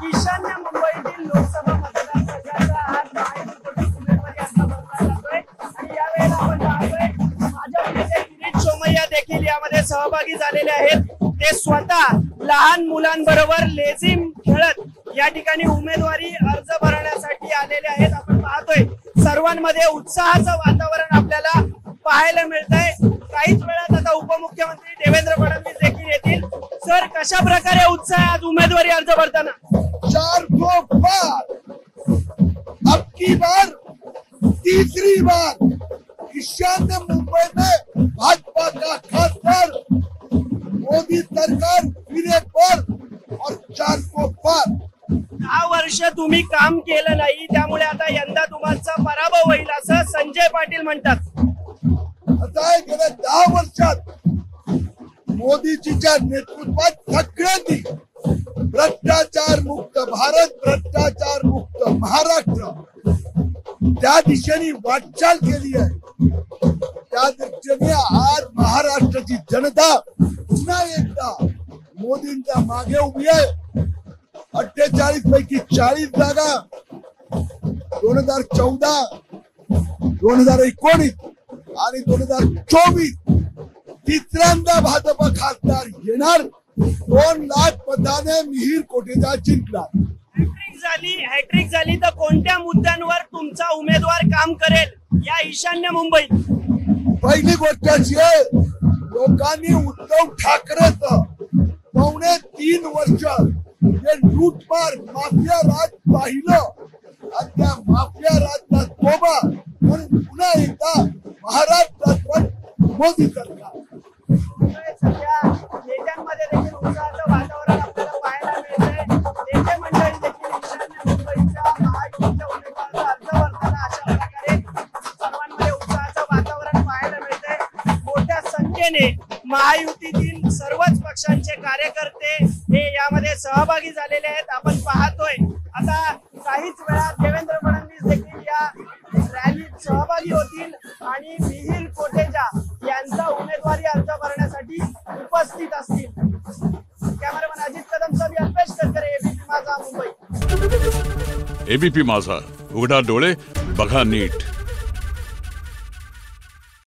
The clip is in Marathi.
ईशान्य मुंबईतील लोकसभा मतदारसंघाचा आज महायुतीकडून उमेदवारी अर्ज भरला जातोय आणि यावेळेला आपण पाहतोय भाजपचे किरीट सोमय्या देखील यामध्ये सहभागी झालेले आहेत। ते स्वतः लहान मुलांबरोबर लेझिम खेळत या ठिकाणी उमेदवारी अर्ज भरण्यासाठी आलेले आहेत। आपण पाहतोय सर्वांमध्ये उत्साहाचं वातावरण आपल्याला पाहायला मिळतंय। काहीच वेळात आता उपमुख्यमंत्री देवेंद्र फडणवीस देखील येतील। सर, कशा प्रकारे उत्साह आज उमेदवारी अर्ज भरताना? 400 पार, अब की बार तीसरी बार ईशान्य मुंबई में भाजपा का खासदार मोदी सरकार फिर एक बार और 400 पार। 10 वर्ष तुम्ही काम केलं नाही, त्यामुळे आता यंदा तुमचा पराभव होईल असं संजय पाटील म्हणतात। आता गेल्या 10 वर्षात मोदीजीच्या नेतृत्वात सगळ्यांनी भ्रष्टाचार मुक्त भारत, भ्रष्टाचार मुक्त महाराष्ट्र त्या दिशेने वाटचाल केली आहे। त्या दिशेने आज महाराष्ट्राची जनता पुन्हा एकदा मोदींच्या मागे उभी आहे। 48 पैकी 40 जागा 2014, 2019 आणि 2024 तिसऱ्यांदा भाजप खासदार येणार। 2 लाख मताने मिहीर कोटेचा जिंकणार। हॅट्रिक झाली तर कोणत्या मुद्द्यांवर तुमचा उमेदवार काम करेल या ईशान्य मुंबईत? पहिली गोष्ट अशी आहे, लोकांनी उद्धव ठाकरेचं 3.5 वर्ष जे लूटमार माफिया राज पाहिलं आणि त्या माफिया राजचा तोबा म्हणून पुन्हा एकदा महाराष्ट्रात पण मोदी सरकार। सध्या नेत्यांमध्ये देखील उत्साहाचं वातावरण आपल्याला पाहायला मिळतंय। नेते मंडळी देखील ईशान्य मुंबईच्या महायुतीच्या उमेदवाराचा अर्ज भरताना अशा प्रकारे सर्वांमध्ये उत्साहाचं वातावरण पाहायला मिळतंय। मोठ्या संख्येने महायुतीतील सर्वच पक्षांचे कार्यकर्ते हे यामध्ये सहभागी झालेले आहेत। आपण पाहतोय आता काहीच वेळात देवेंद्र फडणवीस देखील या रॅलीत सहभागी होतील आणि मिहीर कोटेचा यांचा उमेदवारी अर्ज भरण्यासाठी उपस्थित असतील। कॅमेरामन अजित कदमसह मी अल्पेश करकरे, एबीपी माझा मुंबई। एबीपी माझा, उघडा डोळे बघा नीट।